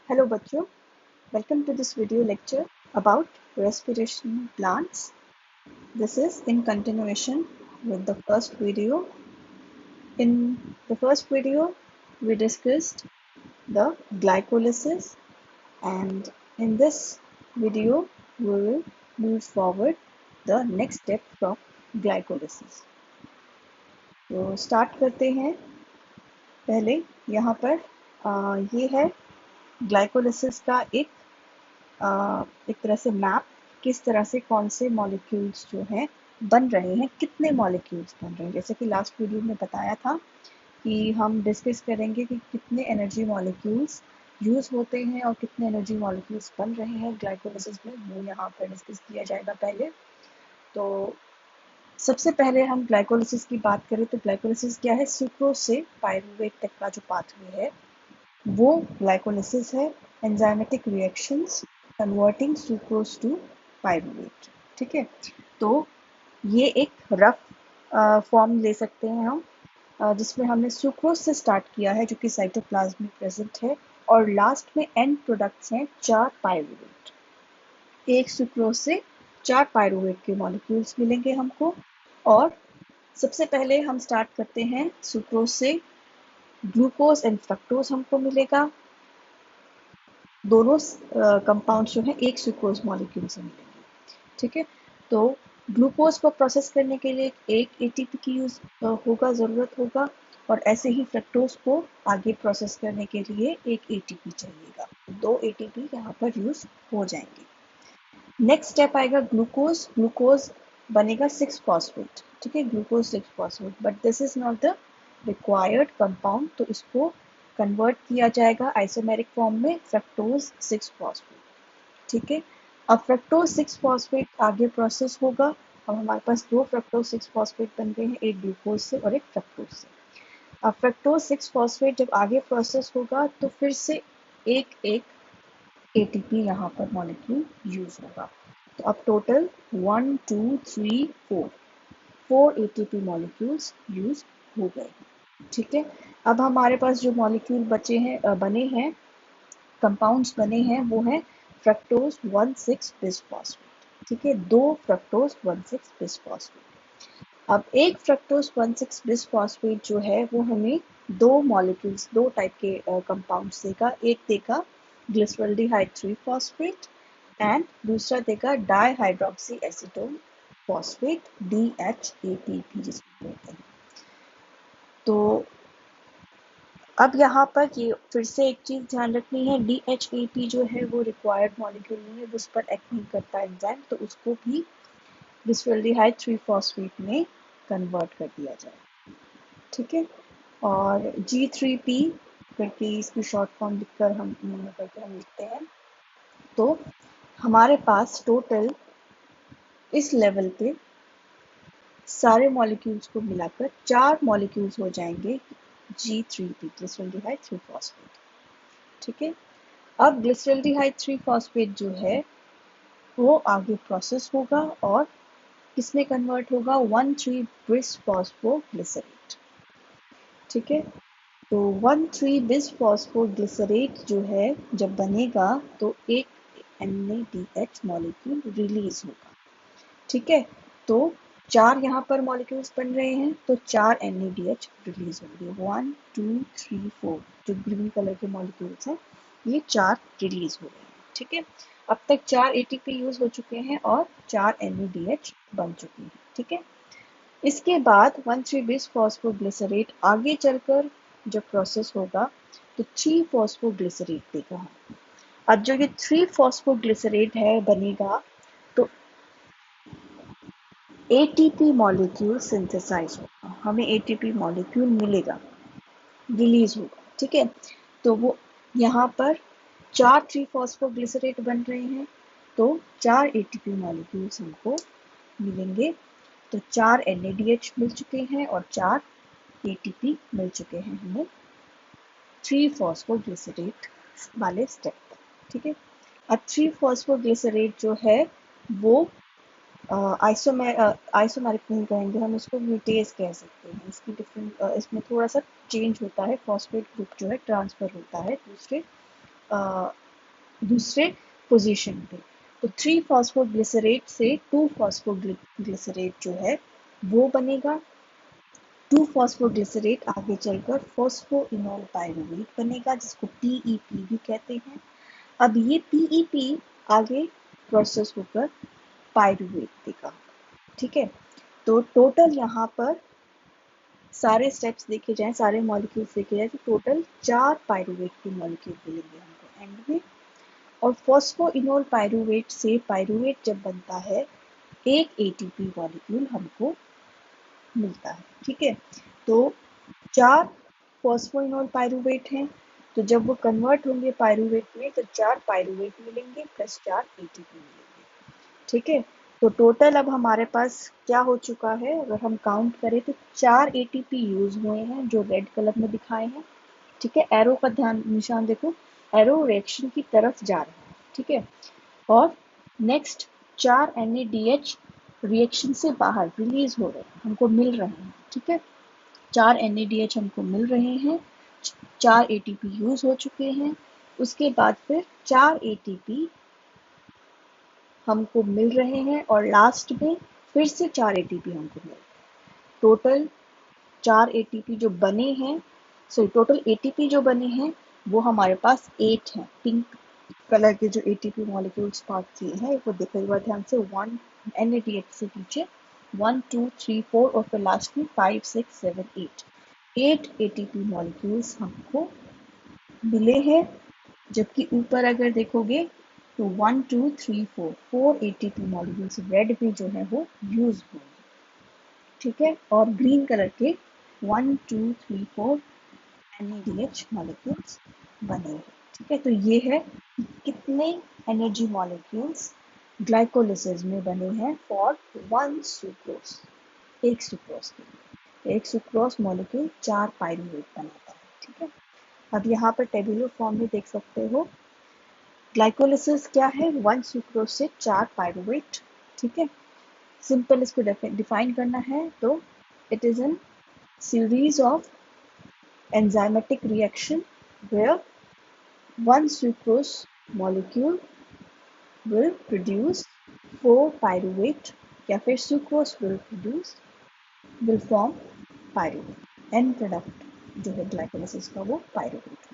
Hello बच्चों, welcome to this video lecture about respiration plants. This is in continuation with the first video. In the first video, we discussed the glycolysis, and in this video, we will move forward the next step from glycolysis. तो start करते हैं. पहले यहाँ पर ये है glycolysis का एक तरह से मैप, किस तरह से कौन से मॉलिक्यूल्स जो हैं बन रहे हैं, कितने मॉलिक्यूल्स बन रहे हैं. जैसे कि लास्ट वीडियो में बताया था कि हम डिस्कस करेंगे कि कितने एनर्जी मॉलिक्यूल्स यूज होते हैं और कितने एनर्जी मॉलिक्यूल्स बन रहे हैं ग्लाइकोलिसिस में, वो यहाँ पर डिस्कस किया जाएगा. पहले तो सबसे पहले हम ग्लाइकोलिसिस की बात करें तो ग्लाइकोलिसिस क्या है? सुक्रोज से पायरूवेट तक का जो पाथवे है वो ग्लाइकोलिसिस है. Enzymatic reactions converting sucrose to pyruvate. ठीक है, तो ये एक रफ फॉर्म ले सकते हैं हम, जिसमें हमने सुक्रोज से स्टार्ट किया है जो कि साइटोप्लाज्म में प्रेजेंट है, और लास्ट में एंड प्रोडक्ट्स हैं 4 पायरूवेट. एक सुक्रोज से 4 पायरूवेट के मॉलिक्यूल्स मिलेंगे हमको. और सबसे पहले हम स्टार्ट करते हैं सुक्रोज से. ग्लूकोज एंड फ्रक्टोज हमको मिलेगा. दोनों कंपाउंड जो है एक सुक्रोज मॉलिक्यूल से मिलेंगे. ठीक है, तो ग्लूकोज को प्रोसेस करने के लिए एक एटीपी की यूज होगा, ज़रूरत होगा, और ऐसे ही फ्रक्टोज को आगे प्रोसेस करने के लिए एक एटीपी चाहिएगा. 2 एटीपी यहाँ पर यूज हो जाएंगे. नेक्स्ट स्टेप आएगा ग्लूकोज. ग्लूकोज बनेगा 6 फॉस्फेट. ठीक है, glucose 6 phosphate, but this is not the required compound, तो इसको कन्वर्ट किया जाएगा आइसोमेरिक फॉर्म में फ्रक्टोज 6 फॉस्फेट. ठीक है, अब फ्रक्टोज 6 फॉस्फेट आगे प्रोसेस होगा. अब हमारे पास 2 फ्रक्टोज 6 फॉस्फेट बन गए हैं, एक ग्लूकोज से और एक फ्रक्टोज से. अब फ्रक्टोज 6 फॉस्फेट जब आगे प्रोसेस होगा तो फिर से एक एटीपी यहाँ पर मॉलिक्यूल यूज होगा. तो अब टोटल 1 2 3 4 एटीपी मॉलिक्यूल्स यूज हो गए. ठीक है, अब हमारे पास जो मॉलिक्यूल बचे हैं, बने हैं, कंपाउंड्स बने हैं, वो है फ्रक्टोज 1,6 बिसफॉस्फेट. ठीक है, 2 फ्रक्टोज 1,6 बिसफॉस्फेट. अब एक फ्रक्टोज 1,6 बिसफॉस्फेट जो है वो हमें दो मॉलिक्यूल्स, दो टाइप के कंपाउंड्स देगा. एक देगा ग्लिसरॉल्डिहाइड 3 फॉस्फेट एंड दूसरा देगा डाईहाइड्रोक्सी एसीटोन फॉस्फेट, DHAPP जिसको बोलते हैं. तो अब यहाँ पर ये फिर से एक चीज़ ध्यान रखनी है, DHAP जो है वो रिक्वायर्ड मॉलिक्यूल नहीं है, उस पर एक्ट नहीं करता एंजाइम, तो उसको भी ग्लिसरॉल्डिहाइड 3 फॉस्फेट में कन्वर्ट कर दिया जाए. ठीक है, और G3P करके इसकी शॉर्ट फॉर्म लिखकर हम लिखते हैं. तो हमारे पास टोटल इस लेवल पे सारे मॉलिक्यूल्स को मिलाकर 4 मॉलिक्यूल्स हो जाएंगे G3P, ग्लिसरॉल्डिहाइड 3 फॉस्फेट. ठीक है, अब ग्लिसरॉल्डिहाइड 3 फॉस्फेट जो है वो आगे प्रोसेस होगा और किसमें कन्वर्ट होगा? 1,3 बिस फॉस्फोग्लिसरेट. ठीक है, तो 1,3 बिस फॉस्फोग्लिसरेट जो है जब बनेगा तो एक NADH मॉलिक्यूल रिलीज होगा. ठीक है, तो 4 यहाँ पर मॉलिक्यूल्स बन रहे हैं तो 4 NADH रिलीज होंगे. 1 2 3 4 जो ग्रीन कलर के मॉलिक्यूल्स हैं ये 4 रिलीज हो रहे हैं. ठीक है, अब तक 4 ATP यूज हो चुके हैं और 4 NADH बन चुके हैं. ठीक है, इसके बाद 1,3 बिस फॉस्फोग्लिसरेट आगे चलकर जब प्रोसेस होगा तो 3 फॉस्फोग्लिसरेट देगा. अब जो ये 3 फॉस्फोग्लिसरेट है बनेगा तो ATP मॉलिक्यूल सिंथेसाइज होगा, हमें ATP मॉलिक्यूल मिलेगा, रिलीज होगा. ठीक है, तो वो यहाँ पर 4 3 फॉस्फोग्लिसरेट बन रहे हैं तो 4 ATP मॉलिक्यूल्स हमको मिलेंगे. तो 4 NADH मिल चुके हैं और 4 ATP मिल चुके हैं हमें 3 फॉस्फोग्लिसरेट वाले स्टेप पर. ठीक है, अब 3 फॉस्फोग्लिसरेट जो है वो आइसोमेरिक नहीं कहेंगे हम इसको, म्यूटेज कह सकते हैं. इसकी डिफरेंट इसमें थोड़ा सा चेंज होता है, फॉस्फेट ग्रुप जो है ट्रांसफर होता है दूसरे दूसरे पोजीशन पे। तो 3 फॉस्फोग्लिसरेट से 2 फॉस्फोग्लिसरेट जो है वो बनेगा। 2 फॉस्फोग्लिसरेट आगे चलकर फॉस्फोइनोल पायरुवेट बनेगा, जिसको पीईपी भी कहते हैं। अब ये पीईपी आगे प्रोसेस होकर पायरुवेट देगा। ठीक है, तो टोटल यहाँ पर सारे स्टेप्स देखे जाएं, सारे मॉलिक्यूल्स देखे जाएं, तो टोटल 4 पायरुवेट के मॉलिक्यूल मिलेंगे हमको एंड में। और फॉस्फोइनोल पायरुवेट से पायरुवेट जब बनता है, एक एटीपी मॉलिक्यूल हमको मिलता है। ठीक है, तो 4 फॉस्फोइनोल पायरुवेट हैं, तो जब वो कन्वर्ट होंगे पायरुवेट में तो 4 पायरुवेट मिलेंगे प्लस 4 एटीपी मिलेंगे। ठीक है, तो टोटल अब हमारे पास क्या हो चुका है, अगर हम काउंट करें तो 4 एटीपी यूज हुए हैं जो रेड कलर में दिखाए हैं। ठीक है, एरो का ध्यान निशान देखो, एरो रिएक्शन की तरफ जा रहा है। ठीक है, और नेक्स्ट 4 NADH रिएक्शन से बाहर रिलीज हो रहे हैं, हमको मिल रहे हैं। ठीक है, 4 NADH हमको मिल रहे हैं, 4 ATP यूज हो चुके हैं। उसके बाद फिर 4 ATP हमको मिल रहे हैं और लास्ट में फिर से 4 ATP हमको मिल रहे हैं। टोटल 4 ATP जो बने हैं, सॉरी टोटल ATP जो बने हैं वो हमारे पास 8 हैं। पिंक कलर के जो ATP मॉलिक्यूल्स पार्ट किए हैं वो देखो एक बार ध्यान से, 1 NADH से पीछे 1 2 3 4 और फिर लास्ट में 5 6 7 8 ATP मॉलिक्यूल्स हमको मिले हैं। जबकि ऊपर अगर देखोगे तो 1 2 3 4 ATP मॉलिक्यूल्स रेड में जो है वो यूज हुए। ठीक है, और ग्रीन कलर के 1 2 3 4 NADH मॉलिक्यूल्स बने हैं। ठीक है, तो ये है कितने एनर्जी मॉलिक्यूल्स ग्लाइकोलिसिस में बने हैं फॉर 1 सुक्रोज, एक सुक्रोज के लिए। एक सुक्रोज मॉलिक्यूल 4 पायरुवेट बनाता है। ठीक है, अब यहाँ पर टेबुलर फॉर्म में देख सकते हो ग्लाइकोलिसिस क्या है, 1 सुक्रोज से 4 पायरुवेट। ठीक है, सिंपल इसको डिफाइन करना है तो it is an series of enzymatic reaction where one sucrose molecule will produce 4 pyruvate या फिर sucrose will form pyruvate। end product जो है glycolysis का वो pyruvate।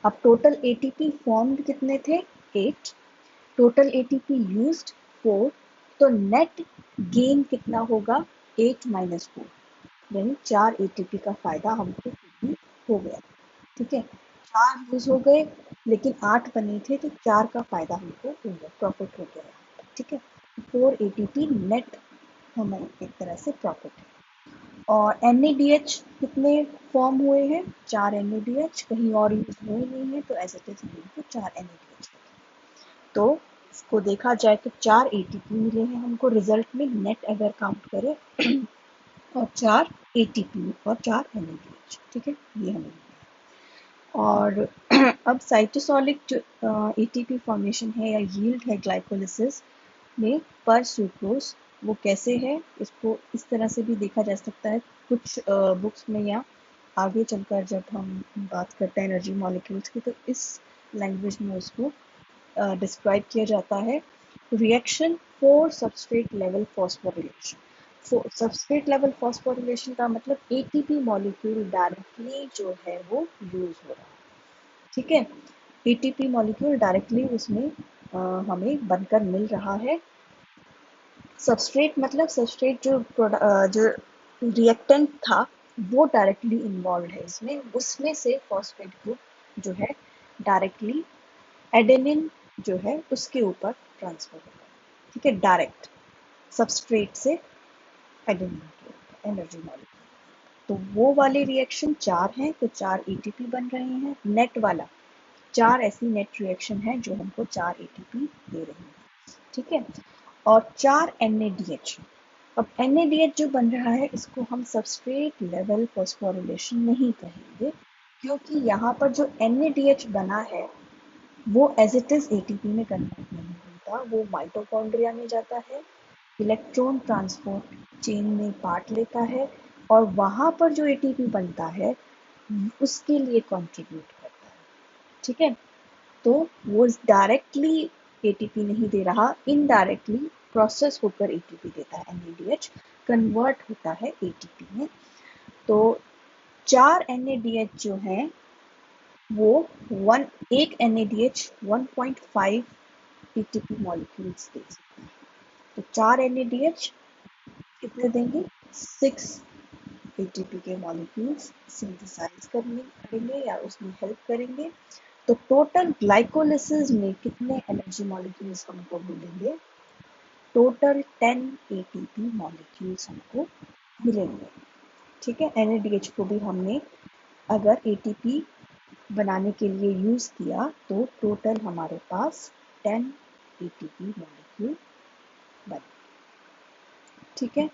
अब टोटल ATP फॉर्म्ड कितने थे, 8। Total ATP used 4। तो नेट गेन कितना होगा, 8 माइनस 4, यानी 4 ATP का फायदा हमको हो गया। ठीक है, 4 यूज हो गए लेकिन 8 बने थे तो 4 का फायदा हमको हो गया, प्रॉफिट हो गया। ठीक है, 4 ATP नेट हमें एक तरह से प्रॉफिट है। और NADH कितने फॉर्म हुए हैं, 4 NADH, कहीं और यूज हुए नहीं है तो एज इट इज हमको 4 NADH। तो इसको देखा जाए तो 4 ATP मिले हैं हमको रिजल्ट में, नेट अगर काउंट करें और 4 ATP और 4 NADH। ठीक है, ये हमें। और अब साइटोसोलिक जो ATP फॉर्मेशन है या यील्ड है ग्लाइकोलिसिस में पर सुक्रोज, वो कैसे है, इसको इस तरह से भी देखा जा सकता है कुछ बुक्स में, या आगे चलकर जब हम बात करते हैं एनर्जी मॉलिक्यूल्स की तो इस लैंग्वेज में उसको डिस्क्राइब किया जाता है। Reaction for substrate level phosphorylation. Substrate level phosphorylation का मतलब ATP मॉलिक्यूल डायरेक्टली जो है वो यूज हो रहा है। ठीक है, ATP मॉलिक्यूल डायरेक्टली उसमें हमें बनकर मिल रहा है। सबस्ट्रेट मतलब सबस्ट्रेट जो रिएक्टेंट था वो डायरेक्टली इन्वॉल्व है इसमें, उसमें से फॉस्फेट ग्रुप जो है डायरेक्टली एडेनिन जो है उसके ऊपर ट्रांसफर होगा। ठीक है, डायरेक्ट सबस्ट्रेट से एडेनिन के ऊपर एनर्जी मॉलिक्यूल। तो वो वाले रिएक्शन 4 हैं, तो 4 ATP बन रहे हैं। नेट वाला 4 ऐसी नेट रिएक्शन है जो हमको 4 ATP दे रही है। ठीक है, और 4 NADH। अब NADH जो बन रहा है इसको हम सबस्ट्रेट लेवल फॉस्फोरिलेशन नहीं कहेंगे, क्योंकि यहाँ पर जो NADH बना है वो एज इट इज ATP में कन्वर्ट नहीं होता, वो माइटोकॉन्ड्रिया में जाता है, इलेक्ट्रॉन ट्रांसपोर्ट चेन में पार्ट लेता है और वहाँ पर जो ATP बनता है उसके लिए कंट्रीब्यूट करता है। ठीक है, तो वो डायरेक्टली एटीपी नहीं दे रहा, इनडायरेक्टली प्रोसेस होकर एटीपी देता है। NADH कन्वर्ट होता है एटीपी में। तो 4 NADH जो हैं वो एक NADH 1.5 एटीपी मॉलिक्यूल्स दे सकता है। तो 4 NADH कितने देंगे? 6 एटीपी के मॉलिक्यूल्स सिंथेसाइज करेंगे या उसमें हेल्प करेंगे। तो टोटल ग्लाइकोलिसिस में कितने एनर्जी मॉलिक्यूल्स हमको मिलेंगे? टोटल 10 एटीपी मॉलिक्यूल्स हमको मिलेंगे। ठीक है, NADH को भी हमने अगर एटीपी बनाने के लिए यूज किया तो टोटल हमारे पास 10 एटीपी मॉलिक्यूल बने। ठीक है,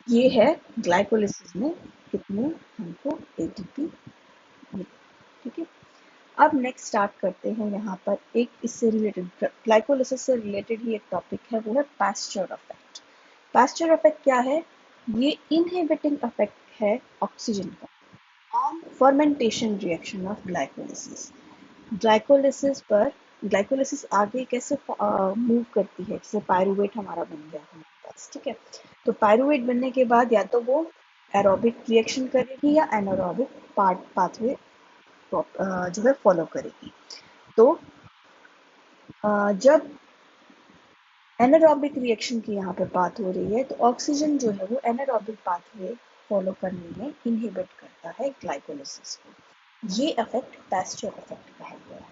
ये है ग्लाइकोलिसिस में कितने हमको एटीपी मिले। ठीक है, अब नेक्स्ट स्टार्ट करते हैं। यहाँ पर एक इससे रिलेटेड, ग्लाइकोलिसिस से रिलेटेड ही एक टॉपिक है, वो है पास्चर इफेक्ट। पास्चर इफेक्ट क्या है? ये इनहिबिटिंग इफेक्ट है ऑक्सीजन का on fermentation reaction of glycolysis. Glycolysis आगे कैसे मूव करती है? जैसे पायरूवेट हमारा बन गया हमारे पास, ठीक है, तो पायरूवेट बनने के बाद या तो वो एरोबिक रिएक्शन करेगी या एनारोबिक पाथवे जो है फॉलो करेगी। तो जब एनारोबिक रिएक्शन की यहाँ पे बात हो रही है तो ऑक्सीजन जो है वो एनारोबिक पाथवे फॉलो करने में इनहिबिट करता है ग्लाइकोलिसिस को। ये इफेक्ट पास्चर इफेक्ट कहा गया है।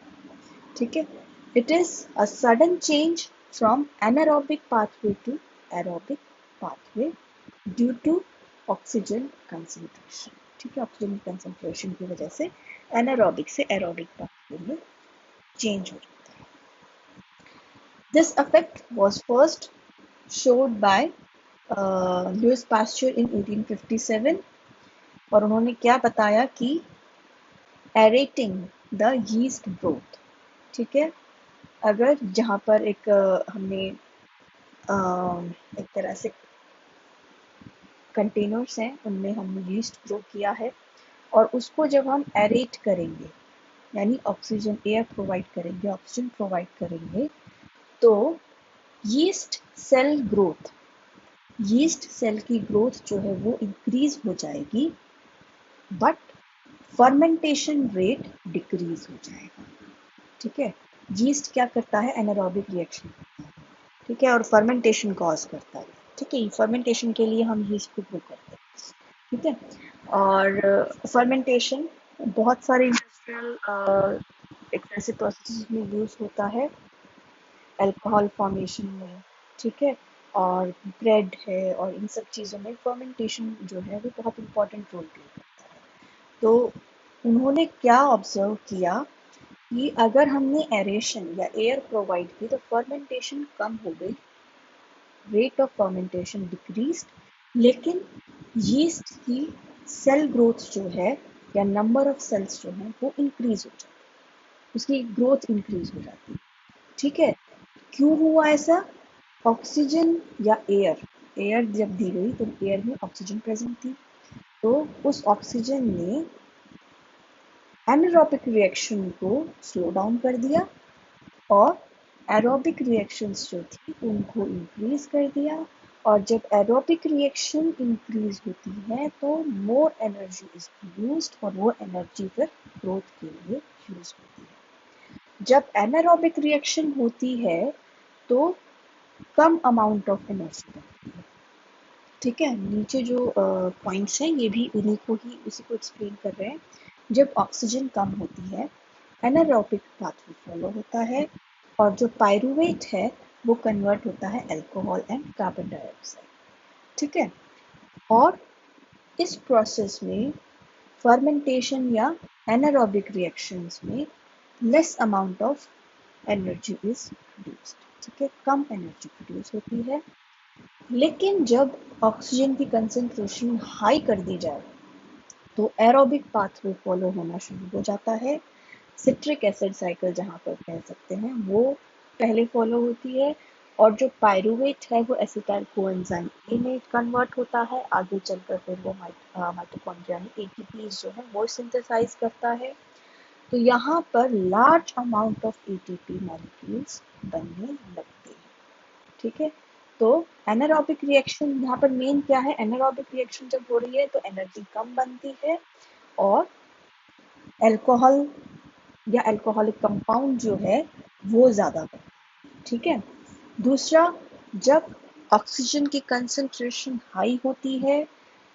ठीक है, it is a sudden change from anaerobic pathway to aerobic pathway due to oxygen concentration. ठीक है, ऑक्सीजन कंसंट्रेशन की वजह से एनारोबिक से एरोबिक पाथवे में चेंज हो जाता है। This effect was first showed by Louis Pasteur in 1857 और उन्होंने क्या बताया कि aerating the yeast growth। ठीक है, अगर जहाँ पर एक हमने एक तरह से कंटेनर्स हैं उनमें हमने यीस्ट ग्रो किया है और उसको जब हम एरेट करेंगे यानी ऑक्सीजन एयर प्रोवाइड करेंगे, ऑक्सीजन प्रोवाइड करेंगे, तो yeast cell growth, yeast cell की ग्रोथ जो है वो इंक्रीज हो जाएगी, बट फर्मेंटेशन रेट डिक्रीज हो जाएगा। ठीक है, यीस्ट क्या करता है? एनारोबिक रिएक्शन करता है, ठीक है, और फर्मेंटेशन कॉज करता है। ठीक है, फर्मेंटेशन के लिए हम यीस्ट को ग्रो करते हैं। ठीक है, और फर्मेंटेशन बहुत सारे इंडस्ट्रियल एक ऐसे प्रोसेस में यूज होता है, अल्कोहल फॉर्मेशन में। ठीक है, और ब्रेड है और इन सब चीज़ों में फर्मेंटेशन जो है वो बहुत इंपॉर्टेंट रोल प्ले करता है। तो उन्होंने क्या ऑब्जर्व किया कि अगर हमने एरेशन या एयर प्रोवाइड की तो फर्मेंटेशन कम हो गई, रेट ऑफ फर्मेंटेशन डिक्रीज्ड, लेकिन यीस्ट की सेल ग्रोथ जो है या नंबर ऑफ सेल्स जो है वो इंक्रीज हो जाती है, उसकी ग्रोथ इंक्रीज हो जाती है। ठीक है, क्यों हुआ ऐसा? ऑक्सीजन या एयर, एयर जब दी गई तो एयर में ऑक्सीजन प्रेजेंट थी, तो उस ऑक्सीजन ने एनारोबिक रिएक्शन को स्लो डाउन कर दिया और एरोबिक रिएक्शंस जो थी उनको इंक्रीज कर दिया। और जब एरोबिक रिएक्शन इंक्रीज होती है तो मोर एनर्जी इज यूज्ड और वो एनर्जी फिर ग्रोथ के लिए यूज होती है। जब एनारोबिक रिएक्शन होती है तो कम अमाउंट ऑफ एनर्जी बनती है। ठीक है, नीचे जो पॉइंट्स हैं ये भी उन्हीं को ही उसी को एक्सप्लेन कर रहे हैं। जब ऑक्सीजन कम होती है एनारोबिक पाथवे फॉलो होता है और जो पायरूवेट है वो कन्वर्ट होता है अल्कोहल एंड कार्बन डाइऑक्साइड। ठीक है, और इस प्रोसेस में फर्मेंटेशन या एनारोबिक रिएक्शंस में less amount of energy is produced. ठीक है, कम एनर्जी प्रोड्यूस होती है। लेकिन जब ऑक्सीजन की कंसंट्रेशन हाई कर दी जाए तो एरोबिक पाथवे फॉलो होना शुरू हो जाता है। सिट्रिक एसिड साइकिल जहाँ पर कह सकते हैं वो पहले फॉलो होती है और जो पायरूवेट है वो एसिटाइल कोएंजाइम ए में कन्वर्ट होता है। आगे चलकर फिर वो माइटोकॉन्ड्रिया में एटीपीज जो है वो सिंथेसाइज करता है तो यहाँ पर large amount of ATP molecules बनने लगते हैं। ठीक है, तो एनारोबिक रिएक्शन यहाँ पर मेन क्या है, एनारोबिक रिएक्शन जब हो रही है तो एनर्जी कम बनती है और अल्कोहल या अल्कोहलिक कंपाउंड जो है वो ज़्यादा बनता है। ठीक है, दूसरा, जब ऑक्सीजन की कंसंट्रेशन हाई होती है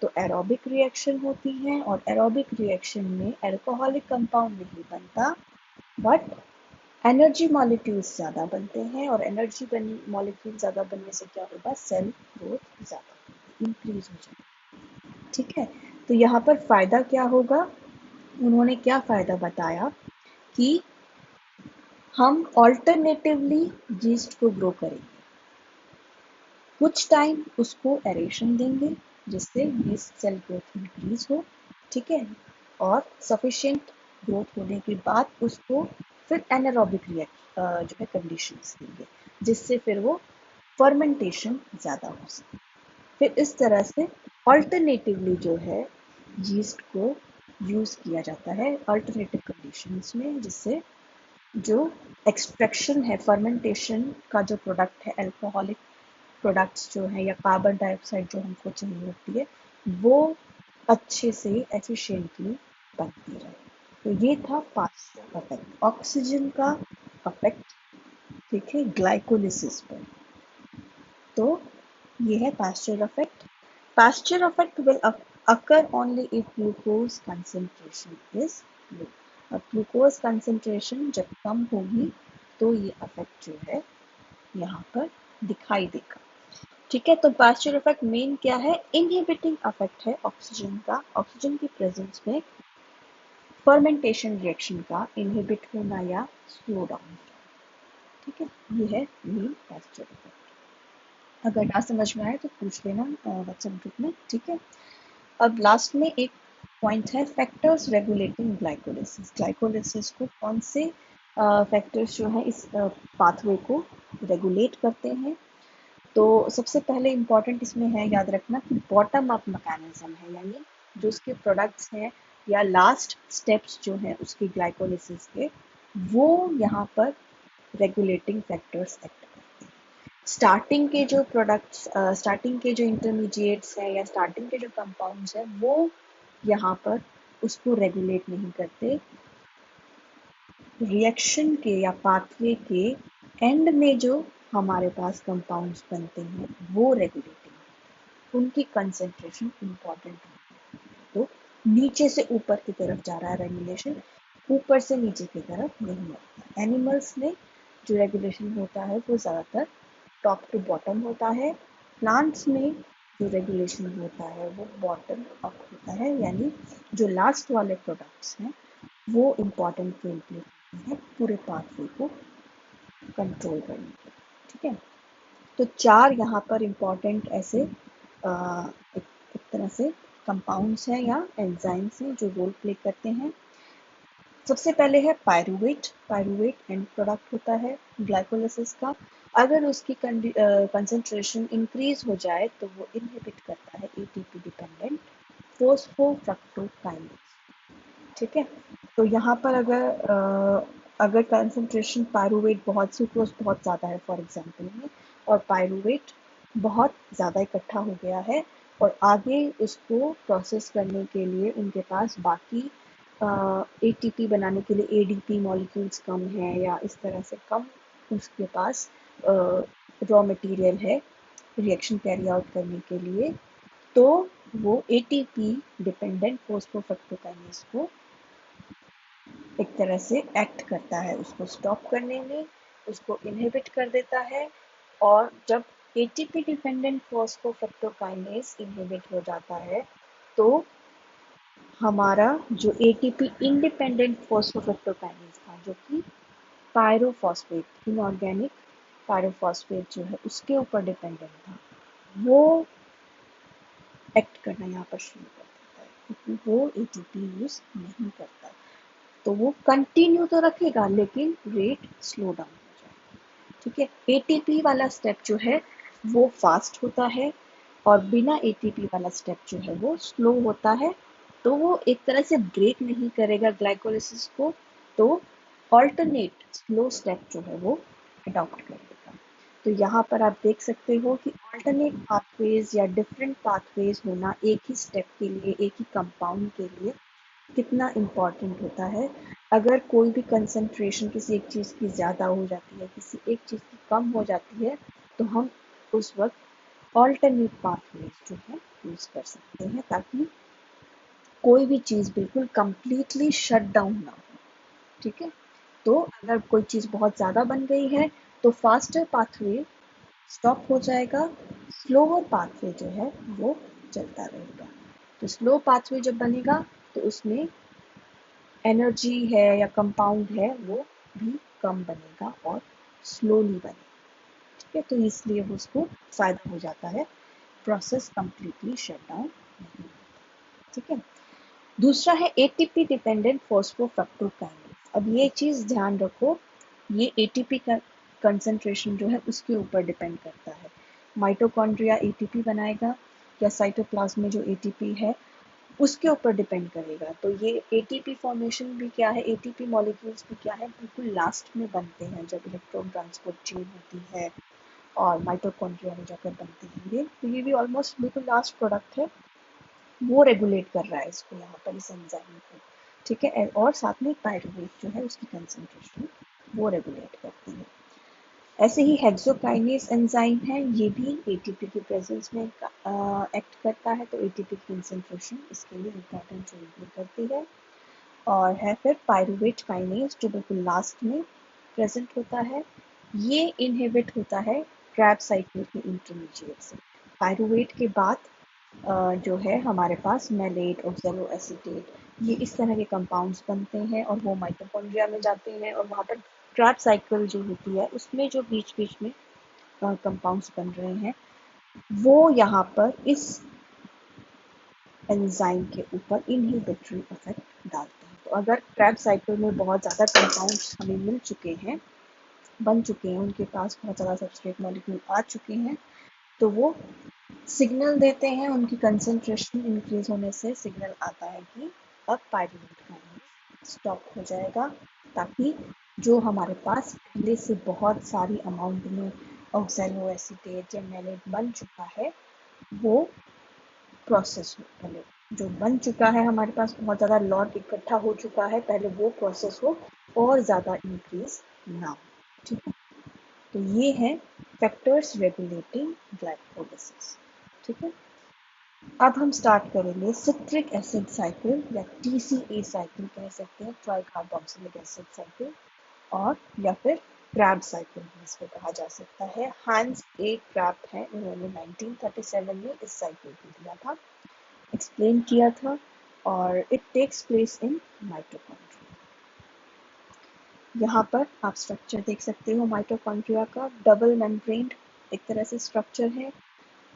तो एरोबिक रिएक्शन होती है और एरोबिक रिएक्शन में अल्कोहलिक कंपाउंड नहीं बनता बट एनर्जी मॉलिक्यूल्स ज़्यादा बनते हैं और एनर्जी मॉलिक्यूल ज़्यादा बनने से क्या होगा, सेल ग्रोथ ज़्यादा इंक्रीज हो जाएगी। ठीक है, तो यहाँ पर फायदा क्या होगा, उन्होंने क्या फायदा बताया कि हम ऑल्टरनेटिवली यीस्ट को ग्रो करेंगे, कुछ टाइम उसको एरेशन देंगे जिससे यीस्ट सेल ग्रोथ इंक्रीज हो। ठीक है, और सफिशिएंट ग्रोथ होने के बाद उसको फिर एनारोबिक जो है कंडीशंस देंगे जिससे फिर वो फर्मेंटेशन ज़्यादा हो सके। फिर इस तरह से अल्टरनेटिवली जो है यीस्ट को यूज़ किया जाता है अल्टरनेटिव कंडीशंस में, जिससे जो एक्सट्रैक्शन है, फर्मेंटेशन का जो प्रोडक्ट है, अल्कोहलिक प्रोडक्ट्स जो है या कार्बन डाइऑक्साइड जो हमको चाहिए होती है, वो अच्छे से एफिशिएंटली बनती रहे। तो ये था पास्चर इफेक्ट, ऑक्सीजन का इफेक्ट, ठीक है, ग्लाइकोलिसिस पर। तो ये है Pasteur effect. Pasteur effect will occur only if glucose concentration is low। अब ग्लूकोज कंसेंट्रेशन जब कम होगी तो ये इफेक्ट जो है यहाँ पर दिखाई देगा। ठीक है, तो पास्चर इफेक्ट मेन क्या है, इनहिबिटिंग इफेक्ट है ऑक्सीजन का, ऑक्सीजन की प्रेजेंस में फर्मेंटेशन रिएक्शन का इनहिबिट होना या स्लो डाउन। ठीक है, ये है मेन पास्चर इफेक्ट। अगर ना समझ में आए तो पूछ लेना व्हाट्सएप ग्रुप में। ठीक है, अब लास्ट में एक पॉइंट है फैक्टर्स रेगुलेटिंग ग्लाइकोलिसिस। ग्लाइकोलिसिस को कौन से फैक्टर्स जो है इस पाथवे को रेगुलेट करते हैं। तो सबसे पहले इम्पॉर्टेंट इसमें है याद रखना कि बॉटम अप मैकेनिज्म है, यानी जो उसके प्रोडक्ट्स हैं या लास्ट स्टेप्स जो हैं उसकी ग्लाइकोलिसिस के, वो यहाँ पर रेगुलेटिंग फैक्टर्स एक्ट करते हैं। स्टार्टिंग के जो प्रोडक्ट्स, स्टार्टिंग के जो इंटरमीडिएट्स हैं या स्टार्टिंग के जो कंपाउंड्स हैं वो यहाँ पर उसको रेगुलेट नहीं करते। रिएक्शन के या पाथवे के एंड में जो हमारे पास कंपाउंड्स बनते हैं वो रेगुलेटिंग, उनकी कंसेंट्रेशन इम्पॉर्टेंट है। तो नीचे से ऊपर की तरफ जा रहा है रेगुलेशन, ऊपर से नीचे की तरफ नहीं होता। एनिमल्स में जो रेगुलेशन होता है वो ज़्यादातर टॉप टू बॉटम होता है, प्लांट्स में जो रेगुलेशन होता है वो बॉटम अप होता है, यानी जो लास्ट वाले प्रोडक्ट्स हैं वो इम्पॉर्टेंट रोल प्ले करते हैं पूरे पाथवे को कंट्रोल करने के। ठीक है, तो चार यहाँ पर इम्पॉर्टेंट ऐसे एक तरह से कंपाउंड्स हैं या एंजाइम्स हैं जो रोल प्ले करते हैं। सबसे पहले है पायरूवेट। पायरूवेट एंड प्रोडक्ट होता है ग्लाइकोलिसिस का। अगर उसकी कंसंट्रेशन इंक्रीज हो जाए तो वो इनहिबिट करता है एटीपी डिपेंडेंट फोस्फोफ्रक्टोकाइनेज। ठीक है, तो यहाँ पर अगर कंसंट्रेशन पायरूवेट बहुत, सुक्रोज बहुत ज़्यादा है फॉर एग्जांपल में, और पायरूवेट बहुत ज़्यादा इकट्ठा हो गया है और आगे उसको प्रोसेस करने के लिए उनके पास बाकी एटीपी बनाने के लिए एडीपी मॉलिक्यूल्स कम है या इस तरह से कम उसके पास रॉ मटेरियल है रिएक्शन कैरी आउट करने के लिए, तो वो एटीपी डिपेंडेंट फोस्फोफ्रक्टोकाइनेज को एक तरह से एक्ट करता है, उसको स्टॉप करने में, उसको इनहिबिट कर देता है। और जब एटीपी डिपेंडेंट फॉस्फोफ्रक्टोकाइनेज इनहिबिट हो जाता है तो हमारा जो एटीपी इंडिपेंडेंट फॉस्फोफ्रक्टोकाइनेज था, जो कि पायरोफॉस्फेट, इनऑर्गेनिक पायरोफॉस्फेट जो है उसके ऊपर डिपेंडेंट था, वो एक्ट करना यहाँ पर शुरू कर देता है क्योंकि वो एटीपी यूज नहीं करता। तो वो कंटिन्यू तो रखेगा लेकिन रेट स्लो डाउन हो जाएगा। ठीक है, एटीपी वाला स्टेप जो है वो फास्ट होता है और बिना एटीपी वाला स्टेप जो है वो स्लो होता है। तो वो एक तरह से ब्रेक नहीं करेगा ग्लाइकोलिसिस को, तो ऑल्टरनेट स्लो स्टेप जो है वो अडॉप्ट करेगा। तो यहाँ पर आप देख सकते हो कि ऑल्टरनेट पाथवेज या डिफरेंट पाथवेज होना एक ही स्टेप के लिए, एक ही कंपाउंड के लिए कितना इम्पॉर्टेंट होता है। अगर कोई भी कंसंट्रेशन किसी एक चीज़ की ज़्यादा हो जाती है, किसी एक चीज़ की कम हो जाती है, तो हम उस वक्त ऑल्टरनेट पाथवेज जो है यूज़ कर सकते हैं, ताकि कोई भी चीज़ बिल्कुल कंप्लीटली शट डाउन ना हो। ठीक है, तो अगर कोई चीज़ बहुत ज़्यादा बन गई है तो फास्टर पाथवे स्टॉप हो जाएगा, स्लोअर पाथवे जो है वो चलता रहेगा। तो स्लो पाथवे जब बनेगा तो उसमें एनर्जी है या कंपाउंड है वो भी कम बनेगा और स्लोली बनेगा। ठीक है, तो इसलिए वो उसको फायदा हो जाता है, प्रोसेस कंप्लीटली शट डाउन नहीं होता। ठीक है, दूसरा है एटीपी डिपेंडेंट फॉस्फोफैक्टोकाइनेज। अब ये चीज़ ध्यान रखो, ये एटीपी का कंसंट्रेशन जो है उसके ऊपर डिपेंड करता है। माइटोकॉन्ड्रिया एटीपी बनाएगा या साइटोप्लाज्म में जो एटीपी है उसके ऊपर डिपेंड करेगा। तो ये एटीपी फॉर्मेशन भी क्या है, एटीपी मॉलिक्यूल्स भी क्या है, बिल्कुल लास्ट में बनते हैं जब इलेक्ट्रॉन ट्रांसपोर्ट चेन होती है और माइटोकॉन्ड्रिया में जाकर बनते हैं ये। तो ये भी ऑलमोस्ट बिल्कुल लास्ट प्रोडक्ट है, वो रेगुलेट कर रहा है इसको यहाँ पर, इस एंजाइम को। ठीक है, और साथ में पायरुवेट जो है उसकी कंसंट्रेशन वो रेगुलेट करती है। ऐसे ही हेक्सोकाइनेज एंजाइम है, ये भी एटीपी की प्रेजेंस में एक्ट करता है, तो एटीपी की कंसंट्रेशन इसके लिए इम्पोर्टेंट रोल प्ले करती है। और है फिर पायरुवेट काइनेज जो बिल्कुल लास्ट में प्रेजेंट होता है, ये इनहिबिट होता है क्रैब साइकिल के इंटरमीडिएट से। पायरुवेट के बाद जो है हमारे पास मेलेट, ऑक्सैलो एसीटेट, ये इस तरह के कंपाउंड्स बनते हैं और वो माइटोकॉन्ड्रिया में जाते हैं और वहाँ पर क्रैब साइकिल जो होती है उसमें जो बीच बीच में कंपाउंड्स बन रहे हैं वो यहाँ पर इस एंजाइम के ऊपर इनहिबिटरी इफेक्ट डालते हैं। तो अगर क्रैब साइकिल में बहुत ज़्यादा कंपाउंड्स हमें मिल चुके हैं, बन चुके हैं, उनके पास बहुत ज़्यादा सबस्ट्रेट मॉलिक्यूल आ चुके हैं, तो वो सिग्नल देते हैं, उनकी कंसंट्रेशन इंक्रीज होने से सिग्नल आता है कि अब पायरुवेट काइनेज स्टॉप हो जाएगा, ताकि जो हमारे पास पहले से बहुत सारी अमाउंट में ऑक्सैलो एसीटेट या मेलेट बन चुका है वो प्रोसेस हो। पहले जो बन चुका है हमारे पास बहुत ज़्यादा लॉट इकट्ठा हो चुका है, पहले वो प्रोसेस हो और ज़्यादा इंक्रीज ना हो। ठीक है, तो ये है फैक्टर्स रेगुलेटिंग ग्लाइकोलिसिस। ठीक है, अब हम स्टार्ट करेंगे सिट्रिक एसिड साइकिल या TCA साइकिल कह सकते हैं, ट्राई कार्बोक्सिलिक एसिड साइकिल, और या फिर क्रैब साइकिल भी इसको कहा जा सकता है। हांस ए क्रैब है, उन्होंने 1937 में इस साइकिल को दिया था, एक्सप्लेन किया था, और it takes place in mitochondria. यहाँ पर आप स्ट्रक्चर देख सकते हो माइटोकॉन्ड्रिया का, डबल मेम्ब्रेन एक तरह से स्ट्रक्चर है,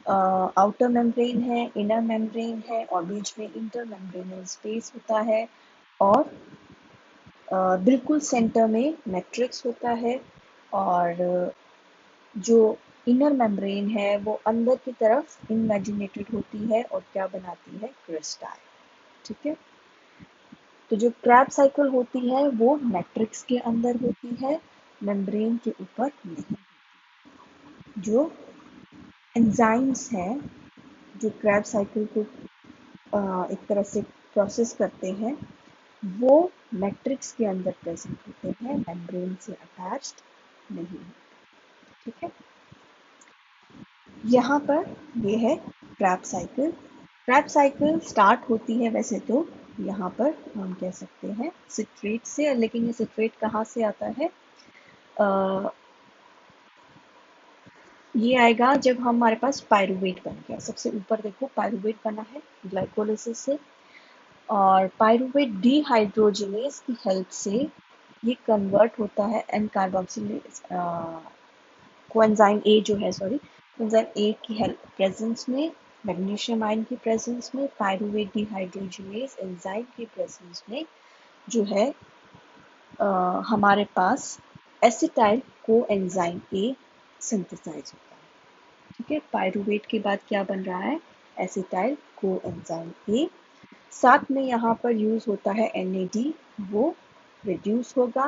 आउटर मेम्ब्रेन है, इनर मेम्ब्रेन है और बीच में इंटर मेम्ब्रेनल स्पेस होता है, और बिल्कुल सेंटर में मैट्रिक्स होता है, और जो इनर मेम्ब्रेन है वो अंदर की तरफ इनवेजिनेटेड होती है और क्या बनाती है, क्रिस्टल। ठीक है, तो जो क्रैब साइकिल होती है वो मैट्रिक्स के अंदर होती है, मेम्ब्रेन के ऊपर नहीं। जो एंजाइम्स हैं जो क्रैब साइकिल को एक तरह से प्रोसेस करते हैं वो मैट्रिक्स के अंदर प्रेजेंट होते हैं, मेम्ब्रेन से अटैच्ड नहीं होते। ठीक है, यहाँ पर ये है Krebs cycle. Krebs cycle start होती है वैसे तो यहाँ पर हम कह सकते हैं सिट्रेट से, लेकिन ये सिट्रेट कहाँ से आता है, अ, ये आएगा जब हमारे पास पायरुवेट बन गया। सबसे ऊपर देखो पायरुवेट बना है ग्लाइकोलिसिस से, और पायरुवेट डिहाइड्रोजिनेज की हेल्प से ये कन्वर्ट होता है एन कार्बोक्सिलेज कोएंजाइम ए जो है, सॉरी, कोएंजाइम ए की हेल्प प्रेजेंस में, मैग्नीशियम आयन की प्रेजेंस में, पायरुवेट डिहाइड्रोजिनेज एंजाइम की प्रेजेंस में जो है हमारे पास एसिटाइल कोएंजाइम ए सिंथेसाइज होता है। ठीक है, पायरुवेट के बाद क्या बन रहा है, एसिटाइल कोएंजाइम ए, साथ में यहाँ पर यूज होता है NAD, वो रिड्यूस होगा,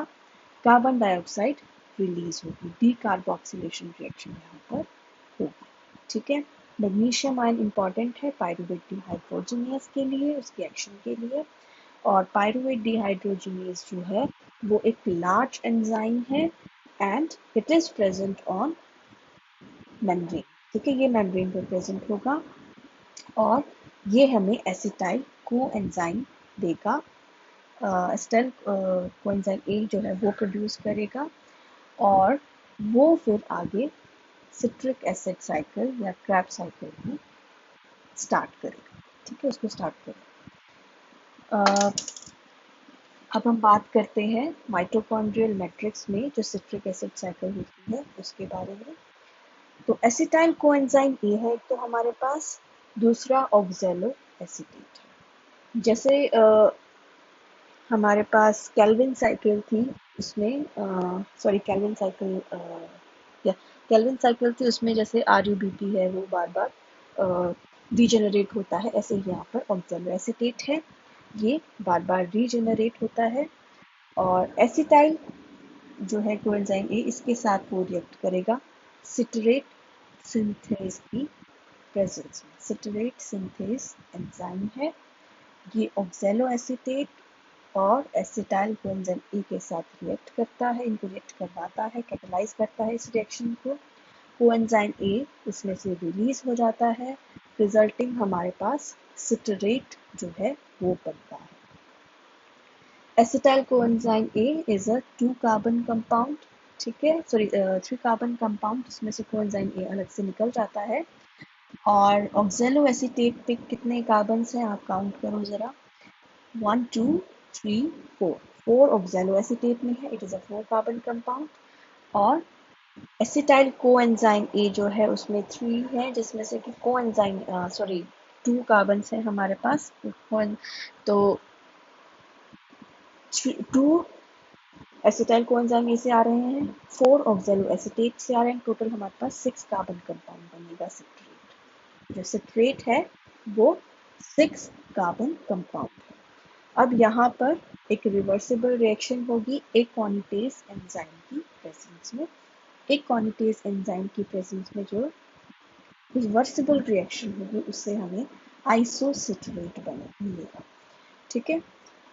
कार्बन डाइऑक्साइड रिलीज होगी, डीकार्बोक्सिलेशन रिएक्शन यहाँ पर होगी। ठीक है, मैग्नीशियम आयन इंपॉर्टेंट है पायरुवेट डिहाइड्रोजिनेज के लिए, उसके एक्शन के लिए। और पायरुवेट डिहाइड्रोजिनेज जो है वो एक लार्ज एंजाइम है and it is present on membrane. ठीक है, ये मेम्ब्रेन पर प्रेजेंट होगा और ये हमें एसिटाइल को एंजाइम देगा। एसिटाइल को एंजाइम ए जो है वो प्रोड्यूस करेगा और वो फिर आगे सिट्रिक एसिड साइकिल या क्रैब साइकिल में स्टार्ट करेगा। ठीक है, उसको स्टार्ट करेगा। अब हम बात करते हैं माइटोकॉन्ड्रियल मैट्रिक्स में जो सिट्रिक एसिड साइकिल होती है उसके बारे में। तो एसिटाइल कोएंजाइम ए है एक तो हमारे पास, दूसरा ऑक्सैलो एसीटेट है। जैसे हमारे पास कैल्विन साइकिल थी, उसमें सॉरी कैल्विन साइकिल या कैल्विन साइकिल थी, उसमें जैसे आरयूबीपी है वो बार बार रीजनरेट होता है, ऐसे ही यहाँ पर ऑक्सैलो एसीटेट है, ये बार बार रीजनरेट होता है। और एसिटाइल जो है कोएंजाइम ए, इसके साथ वो रिएक्ट करेगा सिट्रेट सिंथेज की प्रेजेंस में। सिट्रेट सिंथेज एंजाइम है, ये ऑक्सैलो एसीटेट और एसिटाइल कोएंजाइम ए के साथ रिएक्ट करता है, इनको रिएक्ट करवाता है, कैटेलाइज करता है इस रिएक्शन को। कोएंजाइम ए इसमें से रिलीज हो जाता है, रिजल्टिंग हमारे पास सिट्रेट जो है वो बनता है। Acetyl coenzyme A is a 2 carbon compound. ठीक है, सॉरी 3 कार्बन कंपाउंड, इसमें से कोएंजाइम ए अलग से निकल जाता है। और ऑक्सैलो एसीटेट पे कितने कार्बन हैं आप काउंट करो जरा, 1 2 3 4, 4 ऑक्सैलो एसीटेट में है, it is a 4 carbon compound. और एसिटाइल कोएंजाइम ए जो है उसमें 3 है, जिसमें से कि कोएंजाइम सॉरी 2 कार्बन हैं हमारे पास, तो 2 एसिटाइल कोएंजाइम ए से आ रहे हैं, 4 ऑक्सैलो एसीटेट से आ रहे हैं, टोटल हमारे पास 6 कार्बन कंपाउंड बनेगा सिट्रेट। जो सिट्रेट है वो 6 कार्बन कंपाउंड है। अब यहाँ पर एक रिवर्सिबल रिएक्शन होगी एक क्वानिटेज एंजाइम की प्रेजेंस में। एक क्वानिटेज एंजाइम की प्रेजेंस में जो रिवर्सिबल रिएक्शन होगी उससे हमें आइसोसिट्रेट मिलेगा। ठीक है,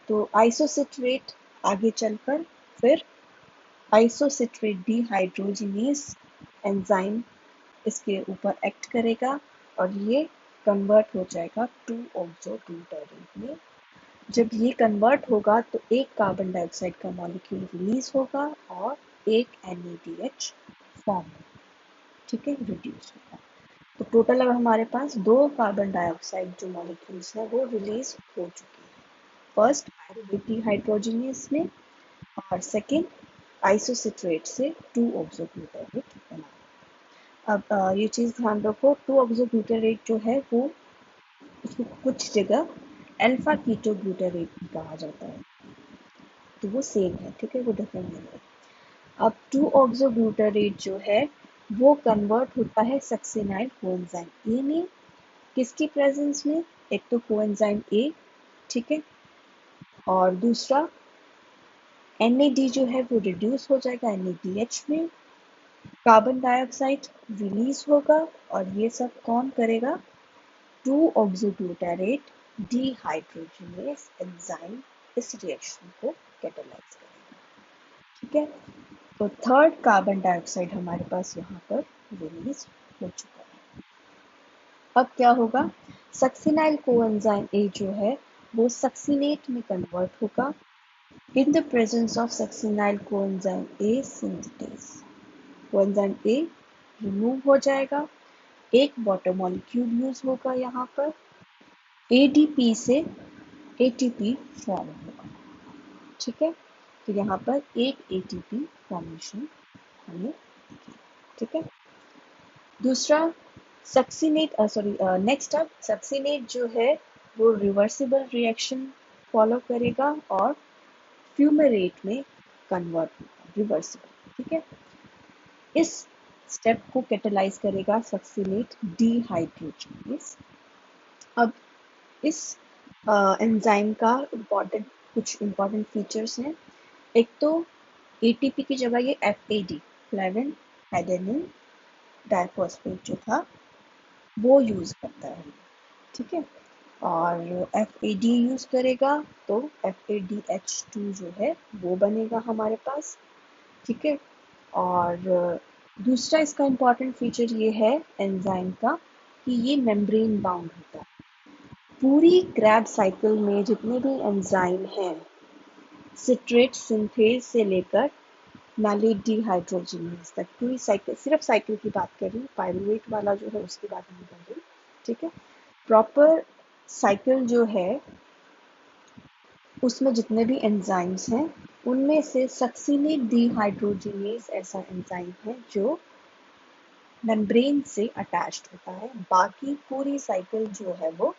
तो आइसोसिट्रेट आगे चलकर फिर आइसोसिट्रेट डिहाइड्रोजिनेज एंजाइम इसके ऊपर एक्ट करेगा और ये कन्वर्ट हो जाएगा 2 ऑक्सो ग्लूटारेट में। जब ये कन्वर्ट होगा तो एक कार्बन डाइऑक्साइड का मॉलिक्यूल रिलीज होगा और एक NADH फॉर्म होगा। ठीक है, रिड्यूस होगा। तो टोटल अब हमारे पास 2 कार्बन डाइऑक्साइड जो मॉलिक्यूल्स हैं वो रिलीज हो चुके हैं, फर्स्ट पायरुवेट डिहाइड्रोजिनेज में और सेकेंड आइसोसिट्रेट से 2 ऑक्सोग्लूटारेट बना। अब ये चीज़ ध्यान रखो, 2 ऑक्सोग्लूटारेट जो है वो उसको कुछ जगह अल्फा कीटो ग्लूटारेट भी कहा जाता है, तो वो सेम है। ठीक है, वो डिफरेंट नहीं है। अब 2 ऑक्सोग्लूटारेट जो है वो कन्वर्ट होता है सक्सिनाइल कोएंजाइम ए में, किसकी प्रेजेंस में, एक तो कोएंजाइम ए, ठीक है, और दूसरा NAD जो है वो रिड्यूस हो जाएगा NADH में, कार्बन डाइऑक्साइड रिलीज होगा और ये सब कौन करेगा, 2 ऑक्सोग्लूटारेट डिहाइड्रोजिनेज एंजाइम इस रिएक्शन को कैटेलाइज करेगा। ठीक है, तो थर्ड कार्बन डाइऑक्साइड हमारे पास यहाँ पर रिलीज हो चुका है। अब क्या होगा, सक्सिनाइल कोएंजाइम ए जो है वो सक्सिनेट में कन्वर्ट होगा in the presence of succinyl coenzyme A synthetase. Coenzyme A remove हो जाएगा, एक वाटर मॉलिक्यूल यूज होगा यहाँ पर, ADP से ATP फॉर्म होगा। ठीक है, तो यहाँ पर एक ATP फॉर्मेशन हमें दिखेगा। ठीक है, दूसरा सक्सिनेट नेक्स्ट अब सक्सिनेट जो है वो रिवर्सिबल रिएक्शन फॉलो करेगा और फ्यूमेरेट में कन्वर्ट होगा, रिवर्सिबल। ठीक है, इस स्टेप को कैटेलाइज करेगा सक्सिनेट डिहाइड्रोजिनेज। अब इस एंजाइम का कुछ इम्पॉर्टेंट फीचर्स हैं। एक तो एटीपी की जगह ये एफएडी, फ्लेविन एडेनिन डाइफॉस्फेट जो था वो यूज करता है, ठीक है। और एफएडी यूज करेगा तो FADH2 जो है वो बनेगा हमारे पास, ठीक है। और दूसरा इसका इम्पॉर्टेंट फीचर ये है एंजाइम का कि ये मेम्ब्रेन बाउंड होता है। पूरी क्रैब साइकिल में जितने भी एंजाइम हैं, सिट्रेट सिंथेज से लेकर मैलेट डिहाइड्रोजिनेज तक पूरी साइकिल, सिर्फ साइकिल की बात कर रही हूँ, पायरुवेट वाला जो है उसकी बात नहीं कर रही, ठीक है। प्रॉपर साइकिल जो है उसमें जितने भी एंजाइम्स हैं उनमें से सक्सिनेट डिहाइड्रोजिनेज ऐसा एंजाइम है जो मेम्ब्रेन से अटैच्ड होता है। बाकी पूरी साइकिल जो है वो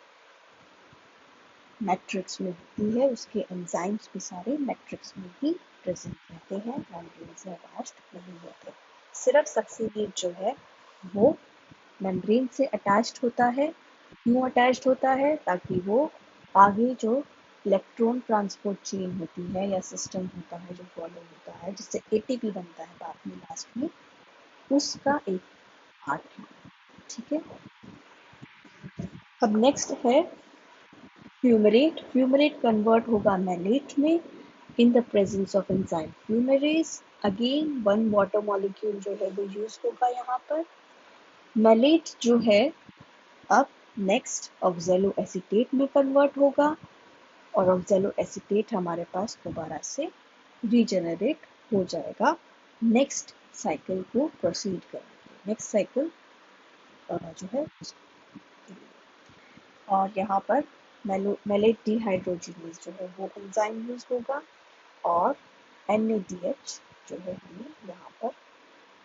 मैट्रिक्स में होती है, उसके एंजाइम्स भी सारे मैट्रिक्स में ही प्रेजेंट रहते हैं, मेम्ब्रेन से अटैच्ड नहीं होते। सिर्फ सक्सीनेट जो है वो मेम्ब्रेन से अटैच्ड होता है। क्यों अटैच्ड होता है? ताकि वो आगे जो इलेक्ट्रॉन ट्रांसपोर्ट चेन होती है या सिस्टम होता है जो फॉलो होता है जिससे एटीपी बनता है बाद में लास्ट में, उसका एक पार्ट है, ठीक है। अब नेक्स्ट है फ्यूमरेट। फ्यूमरेट कन्वर्ट होगा मैलेट में in the presence of enzyme fumarase. Again one water molecule जो है वो यूज होगा यहाँ पर। मैलेट जो है अब नेक्स्ट ऑक्जेलो एसीटेट में कन्वर्ट होगा और ऑक्जेलो एसीटेट हमारे पास दोबारा से रीजेनरेट हो जाएगा नेक्स्ट साइकिल को प्रोसीड करने, नेक्स्ट साइकिल जो है। और यहाँ पर मैलेट डिहाइड्रोजिनेज जो है वो एंजाइम यूज होगा और NADH जो है हमें यहाँ पर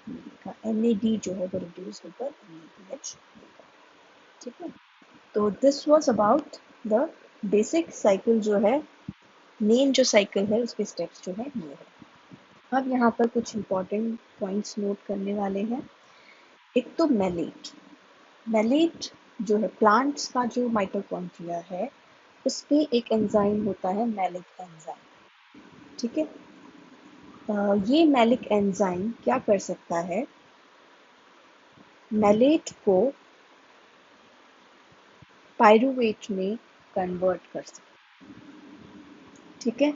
मिलेगा, NAD जो है वो रिड्यूस होकर NADH मिलेगा, ठीक है। तो this was about the basic cycle जो है, मेन जो साइकिल है उसके स्टेप्स जो है ये है। अब यहाँ पर कुछ इंपॉर्टेंट पॉइंट्स नोट करने वाले हैं। एक तो मैलेट। मैलेट जो है प्लांट्स का जो माइटोकॉन्ड्रिया है उस पे एक एंजाइम होता है मैलिक एंजाइम, ठीक है। ये मैलिक एंजाइम क्या कर सकता है, मैलेट को पायरुवेट में कन्वर्ट कर सकता है, ठीक है।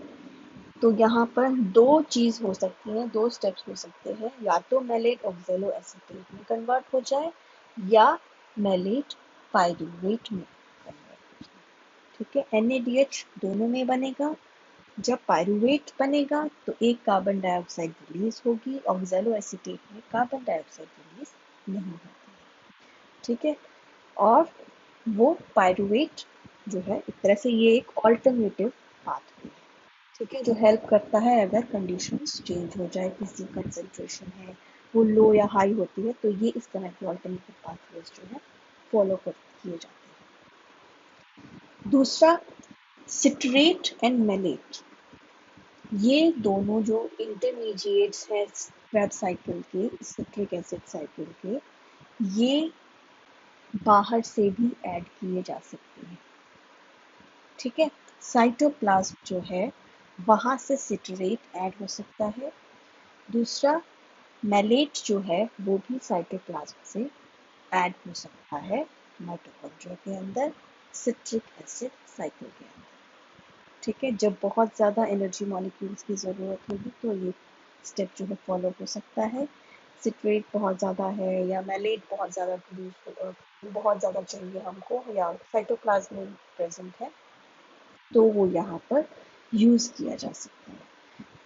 तो यहाँ पर दो चीज हो सकती है, दो स्टेप्स हो सकते हैं, या तो मैलेट ऑक्जेलो एसीटेट में कन्वर्ट हो जाए या मैलेट पायरुवेट में कन्वर्ट हो जाए, ठीक है। NADH दोनों में बनेगा। जब पायरुवेट बनेगा तो एक कार्बन डाइऑक्साइड रिलीज होगी, ऑक्जेलो एसीटेट में कार्बन डाइऑक्साइड रिलीज नहीं होती, ठीक है। और वो पायरुवेट जो है एक तरह से ये एक ऑल्टरनेटिव पाथवे है, ठीक है, जो हेल्प करता है अगर कंडीशंस चेंज हो जाए, किसी कंसंट्रेशन है वो लो या हाई होती है तो ये इस तरह के ऑल्टरनेटिव पाथवेज जो है फॉलो कर किए जाते हैं। दूसरा सिट्रेट एंड मैलेट, ये दोनों जो इंटरमीडिएट्स हैं क्रेब साइकिल के, सिट्रिक एसिड साइकिल के, ये बाहर से भी ऐड किए जा सकते हैं, ठीक है। साइटोप्लाज्म जो है वहां से सिट्रेट ऐड हो सकता है। दूसरा मैलेट जो है वो भी साइटोप्लाज्म से ऐड हो सकता है माइटोकॉन्ड्रिया के अंदर सिट्रिक एसिड साइकिल के अंदर, ठीक है। जब बहुत ज़्यादा एनर्जी मॉलिक्यूल्स की ज़रूरत होगी तो ये स्टेप जो है फॉलो हो सकता है। सिट्रेट बहुत ज़्यादा है या मैलेट बहुत ज़्यादा बहुत ज़्यादा चाहिए हमको या साइटोप्लाज्म में प्रेजेंट है तो वो यहाँ पर यूज़ किया जा सकता है,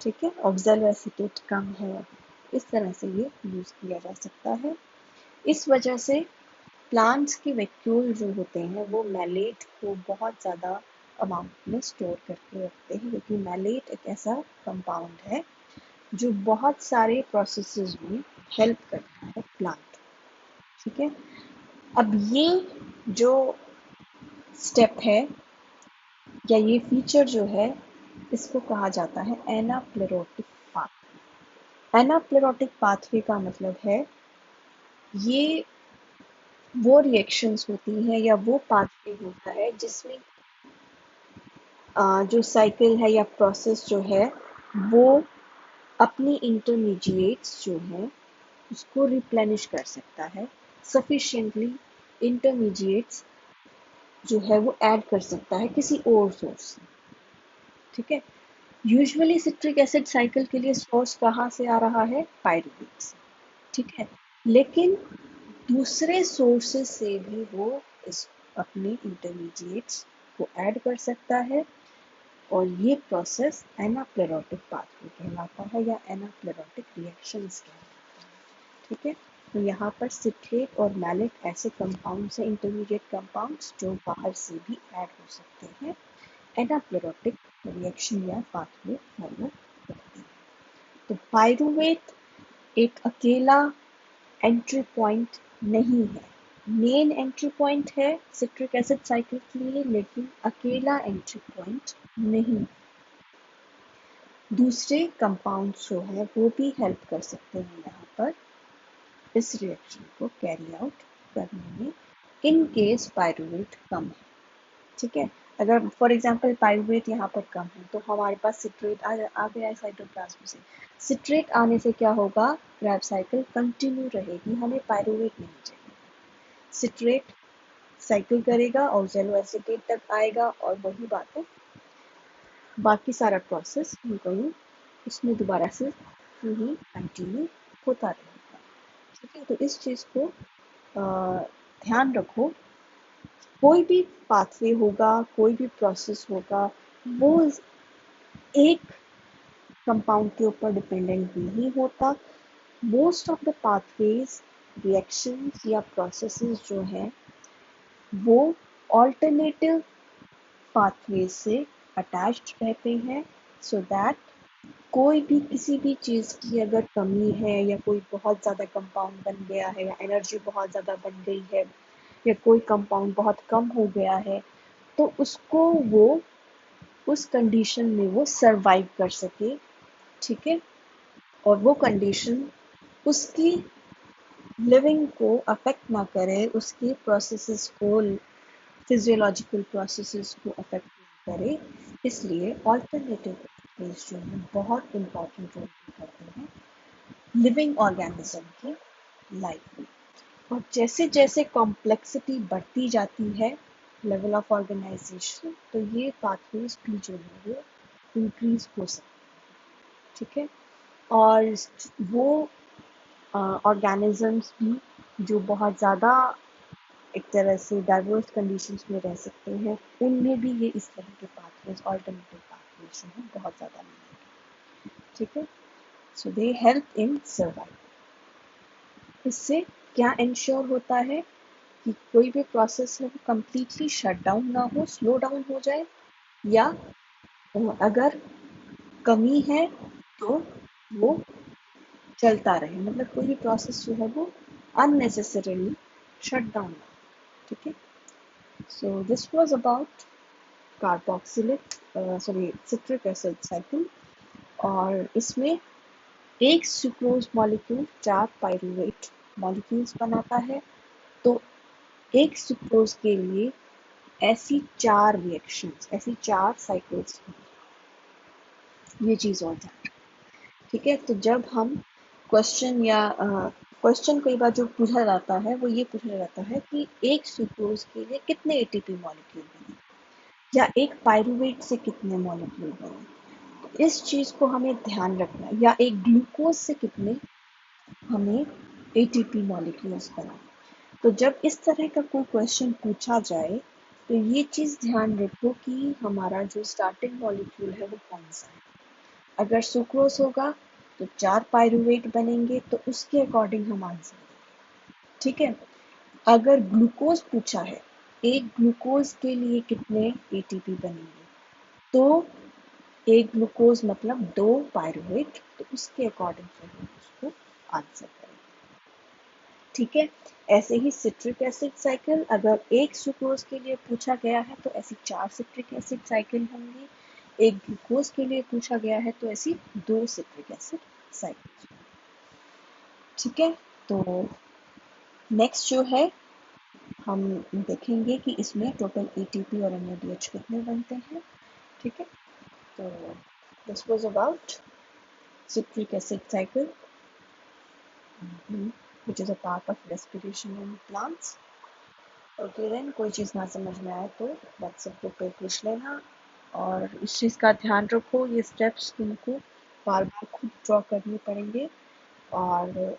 ठीक है। ऑक्जेलो एसीटेट कम है, इस तरह से ये यूज़ किया जा सकता है। इस वजह से प्लांट्स के वैक्यूल जो होते हैं वो मैलेट को बहुत ज़्यादा अमाउंट में स्टोर करके रखते हैं, क्योंकि मैलेट एक ऐसा कंपाउंड है जो बहुत सारे प्रोसेसेस में हेल्प करता है प्लांट, ठीक है। अब ये जो स्टेप है या ये फीचर जो है इसको कहा जाता है एनाप्लेरोटिक पाथवे। एनाप्लेरोटिक पाथवे का मतलब है ये वो रिएक्शंस होती हैं या वो पाथवे होता है जिसमें जो साइकिल है या प्रोसेस जो है वो अपनी इंटरमीडिएट्स जो है उसको रिप्लेनिश कर सकता है, सफिशिएंटली इंटरमीडिएट्स जो है वो ऐड कर सकता है किसी और सोर्स से। ठीक है, यूजुअली सिट्रिक एसिड साइकिल के लिए सोर्स कहाँ से आ रहा है? पायरुवेट से। ठीक है, लेकिन दूसरे सोर्सेस से भी वो इस अपने इंटरमीडिएट्स को ऐड कर सकता है, और ये प्रोसेस एनाप्लेरोटिक पाथवे कहलाता है या एनाप्लेरोटिक रिएक्शंस कहलाता है। ठीक है, तो यहाँ पर सिट्रेट और मैलेट ऐसे कंपाउंड्स हैं, इंटरमीडिएट कंपाउंड्स, जो बाहर से भी ऐड हो सकते हैं, एनाप्लेरोटिक रिएक्शन या पाथवे फॉलो करते हैं। तो पायरुवेट एक अकेला एंट्री पॉइंट नहीं है, मेन एंट्री पॉइंट है सिट्रिक एसिड साइकिल के लिए, लेकिन अकेला एंट्री पॉइंट नहीं। दूसरे कंपाउंड्स जो है वो भी हेल्प कर सकते हैं यहाँ पर इस रिएक्शन को कैरी आउट करने में, इन केस पायरुवेट कम है। ठीक है, अगर फॉर एग्जांपल पायरुवेट यहाँ पर कम है तो हमारे पास सिट्रेट आ गया है साइटोप्लाज्म से। सिट्रेट आने से क्या होगा? क्रेब्स साइकिल कंटिन्यू रहेगी, हमें पायरुवेट नहीं चाहिए। सिट्रेट साइकिल करेगा और जेलो एसीटेट तक आएगा, और वही बात है, बाकी सारा प्रोसेस वही उसमें दोबारा से वही कंटिन्यू होता रहेगा। ठीक है, तो इस चीज़ को ध्यान रखो। कोई भी पाथवे होगा, कोई भी प्रोसेस होगा, वो एक कंपाउंड के ऊपर डिपेंडेंट नहीं होता। Most of the pathways, reactions या प्रोसेसेस जो हैं वो ऑल्टरनेटिव पाथवेज से अटैच्ड रहते हैं, सो दैट कोई भी किसी भी चीज़ की अगर कमी है, या कोई बहुत ज़्यादा कंपाउंड बन गया है, या एनर्जी बहुत ज़्यादा बन गई है, या कोई कंपाउंड बहुत कम हो गया है, तो उसको वो उस कंडीशन में वो सरवाइव कर सके। ठीक है, और वो कंडीशन उसकी लिविंग को अफेक्ट ना करे, उसकी प्रोसेसेस को, फिजियोलॉजिकल प्रोसेसेस को अफेक्ट ना करे, इसलिए ऑल्टरनेटिव पाथवेज जो है बहुत इंपॉर्टेंट रोल प्ले करते हैं लिविंग ऑर्गेनिज्म की लाइफ में। और जैसे जैसे कॉम्प्लेक्सिटी बढ़ती जाती है लेवल ऑफ ऑर्गेनाइजेशन, तो ये पाथवेज भी जो है वो इंक्रीज हो सकते हैं। ठीक है, और वो ऑर्गेनिजम्स भी जो बहुत ज़्यादा एक तरह से डाइवर्स कंडीशंस में रह सकते हैं, उनमें भी ये इस तरह के पाथवेज, ऑल्टरनेटिव पाथवेज जो हैं बहुत ज़्यादा मिलेंगे। ठीक है, सो दे हेल्प इन सर्वाइवल। इससे क्या इंश्योर होता है कि कोई भी प्रोसेस है वो कम्प्लीटली शट डाउन ना हो, स्लो डाउन हो जाए, या अगर कमी है तो वो चलता रहे, मतलब कोई भी प्रोसेस जो है वो अननेसेसरीली शट डाउन ना हो। ठीक है, so this was about carboxylic sorry citric acid cycle, और इसमें एक सुक्रोज मॉलिक्यूल 4 पाइरूवेट मॉलिक्यूल्स बनाता है। तो एक सुक्रोज के लिए ऐसी 4 रिएक्शंस, ऐसी 4 साइकिल्स, ये चीज़ और ध्यान रखें। ठीक है, तो जब हम क्वेश्चन या क्वेश्चन कई बार जो पूछा जाता है वो ये पूछा जाता है कि एक सुक्रोज के लिए कितने एटीपी मॉलिक्यूल बने, या एक पाइरूवेट से कितने मॉलिक्यूल बने, तो इस चीज़ को हमें ध्यान रखना है, या एक ग्लूकोज से कितने हमें एटीपी मॉलिक्यूल्स बना। तो जब इस तरह का कोई क्वेश्चन पूछा जाए तो ये चीज़ ध्यान रखो कि हमारा जो स्टार्टिंग मॉलिक्यूल है वो कौन सा है। अगर सुक्रोज होगा तो 4 पाइरूवेट बनेंगे, तो उसके अकॉर्डिंग हम आंसर देंगे। ठीक है, अगर ग्लूकोज पूछा है, एक ग्लूकोज के लिए कितने एटीपी बनेंगे, तो एक ग्लूकोज मतलब 2 पाइरूवेट, तो उसके अकॉर्डिंग फिर हम उसको आंसर करेंगे। ठीक है, ऐसे ही सिट्रिक एसिड साइकिल, अगर एक सुक्रोज के लिए पूछा गया है तो ऐसी 4 सिट्रिक एसिड साइकिल होंगी, एक ग्लूकोज के लिए पूछा गया है तो ऐसी 2 सिट्रिक एसिड साइकिल। ठीक है, तो नेक्स्ट जो है हम देखेंगे कि इसमें टोटल एटीपी और एनएडीएच कितने बनते हैं। ठीक है, तो This was about citric acid cycle, which is a part of respiration in plants. Okay then, कोई चीज़ ना समझ में आए तो व्हाट्सएप ग्रुप पे पूछ लेना, और इस चीज़ का ध्यान रखो, ये स्टेप्स तुमको बार बार खुद ड्रॉ करने पड़ेंगे, और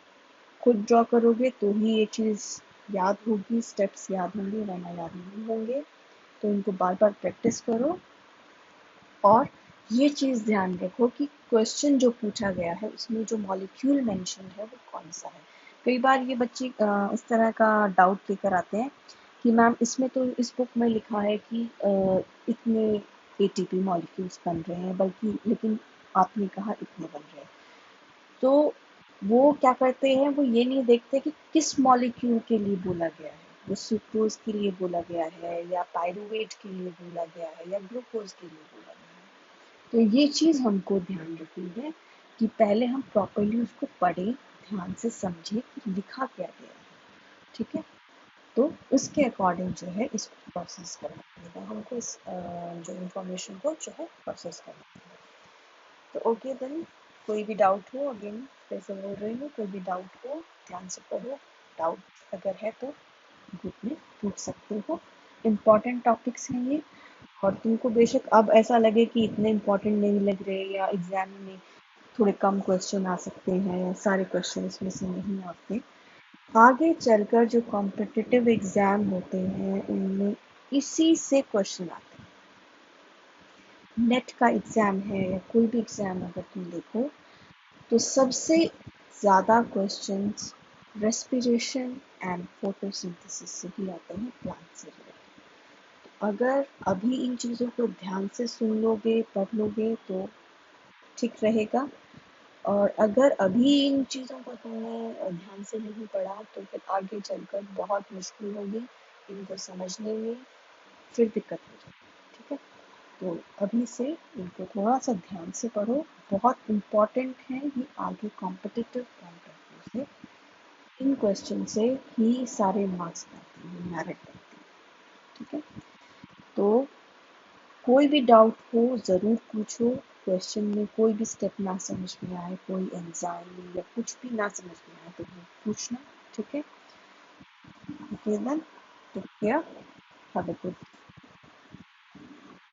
खुद ड्रॉ करोगे तो ही ये चीज़ याद होगी, स्टेप्स याद होंगे, वरना याद नहीं होंगे। तो इनको बार बार प्रैक्टिस करो, और ये चीज़ ध्यान रखो कि क्वेश्चन जो पूछा गया है उसमें जो मॉलिक्यूल मेंशन है वो कौन सा है। कई बार ये बच्चे इस तरह का डाउट लेकर आते हैं कि मैम इसमें तो इस बुक में लिखा है कि इतने एटीपी मॉलिक्यूल्स बन रहे हैं, बल्कि लेकिन आपने कहा इतने बन रहे हैं। तो वो क्या करते हैं, वो ये नहीं देखते कि किस मॉलिक्यूल के लिए बोला गया है। वो सुक्रोज के लिए बोला गया है, या पायरुवेट के लिए बोला गया है, या ग्लूकोज के लिए बोला गया है। तो ये चीज़ हमको ध्यान रखनी है कि पहले हम प्रॉपरली उसको पढ़ें, ध्यान से समझें कि लिखा क्या गया है। ठीक है, तो उसके अकॉर्डिंग जो है इसको प्रोसेस करना पड़ेगा हमको, इस जो इन्फॉर्मेशन को जो है प्रोसेस करना पड़ेगा। तो ओके देन, कोई भी डाउट हो, अगेन फिर से बोल रही हूँ, कोई भी डाउट हो ध्यान से पढ़ो, डाउट अगर है तो ग्रुप में पूछ सकते हो। इम्पॉर्टेंट टॉपिक्स हैं ये, और तुमको बेशक अब ऐसा लगे कि इतने इम्पोर्टेंट नहीं लग रहे, या एग्जाम में थोड़े कम क्वेश्चन आ सकते हैं, या सारे क्वेश्चन इसमें से नहीं आते, आगे चलकर जो कॉम्पिटिटिव एग्जाम होते हैं उनमें इसी से क्वेश्चन आते हैं। नेट का एग्जाम है या कोई भी एग्जाम अगर तुम देखो, तो सबसे ज़्यादा क्वेश्चंस रेस्पिरेशन एंड फोटोसिंथेसिस से ही आते हैं, प्लांट से रिलेटेड। अगर अभी इन चीज़ों को ध्यान से सुन लोगे, पढ़ लोगे तो ठीक रहेगा, और अगर अभी इन चीज़ों को तुमने ध्यान से नहीं पढ़ा तो फिर आगे चलकर बहुत मुश्किल होगी इनको समझने में, फिर दिक्कत हो जाएगी। ठीक है, तो अभी से इनको थोड़ा सा ध्यान से पढ़ो, बहुत इम्पॉर्टेंट है ये आगे कॉम्पिटिटिव पॉइंट ऑफ व्यू से। इन क्वेश्चन से ही सारे मार्क्स बनते हैं, मेरिट बनती है। ठीक है, तो कोई भी डाउट हो ज़रूर पूछो, क्वेश्चन में कोई भी स्टेप ना समझ में आए, कोई एंजाइम या कुछ भी ना समझ में आए तो वो पूछना। ठीक है, okay then, take care, have a good